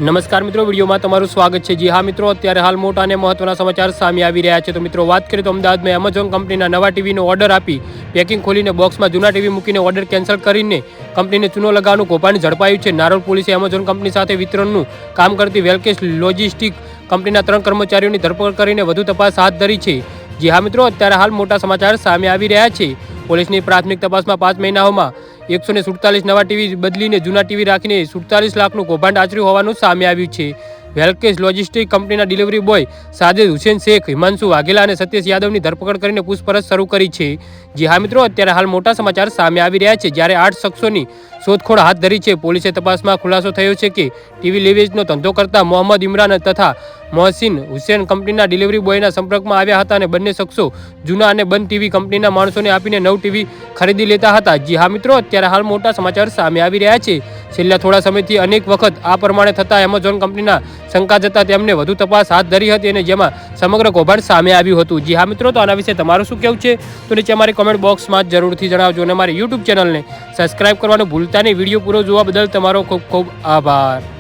નમસ્કાર મિત્રો, વિડીયોમાં તમારું સ્વાગત છે। જી હા મિત્રો, અત્યારે હાલ મોટા અને મહત્વના સમાચાર સામે આવી રહ્યા છે। તો મિત્રો વાત કરીએ તો અમદાવાદમાં એમેઝોન કંપનીના નવા ટીવીનો ઓર્ડર આપી પેકિંગ ખોલીને બોક્સમાં જૂના ટીવી મૂકીને ઓર્ડર કેન્સલ કરીને કંપનીને ચૂનો લગાવવાનું કૌભાંડ ઝડપાયું છે। નારોલ પોલીસે એમેઝોન કંપની સાથે વિતરણનું કામ કરતી વેલકેશ લોજિસ્ટિક કંપનીના 3 કર્મચારીઓની ધરપકડ કરીને વધુ તપાસ હાથ ધરી છે। જી હા મિત્રો, અત્યારે હાલ મોટા સમાચાર સામે આવી રહ્યા છે। પોલીસની પ્રાથમિક તપાસમાં 5 મહિનાઓમાં 147 નવા ટીવી બદલીને જૂના ટીવી રાખીને 47 લાખનું કૌભાંડ આચર્યું હોવાનું સામે આવ્યું છે। વેલકેશ લોજિસ્ટિક કંપનીના ડિલિવરી બોય સાજિદ હુસેન શેખ, હિમાંશુ વાઘેલા અને સતીશ યાદવની ધરપકડ કરીને પૂછપરછ શરૂ કરી છે। જી હા મિત્રો, અત્યારે હાલ મોટા સમાચાર સામે આવી રહ્યા છે, જ્યારે 8 શખ્સોની શોધખોળ હાથ ધરી છે। પોલીસે તપાસમાં ખુલાસો થયો છે કે ટીવી લેવેચનો ધંધો કરતા મોહમ્મદ ઇમરાન તથા મોહસિન હુસેન કંપનીના ડિલિવરી બોયના સંપર્કમાં આવ્યા હતા અને બંને શખ્સો જૂના અને બંધ ટીવી કંપનીના માણસોને આપીને નવ ટીવી ખરીદી લેતા હતા। જી હા મિત્રો, અત્યારે હાલ મોટા સમાચાર સામે આવી રહ્યા છે। છેલ્લા થોડા સમયથી અનેક વખત આ પ્રમાણે થતા એમેઝોન કંપનીના શંકા જતા તેમને વધુ તપાસ હાથ ધરી હતી અને જેમાં સમગ્ર કૌભાંડ સામે આવ્યું હતું। જી હા મિત્રો, તો આના વિશે તમારું શું કહેવું છે તો નીચે અમારી કોમેન્ટ બોક્સમાં જરૂરથી જણાવજો અને અમારી યુટ્યુબ ચેનલને સબસ્ક્રાઇબ કરવાનું ભૂલતા નહીં। વિડીયો પૂરો જોવા બદલ તમારો ખૂબ ખૂબ આભાર।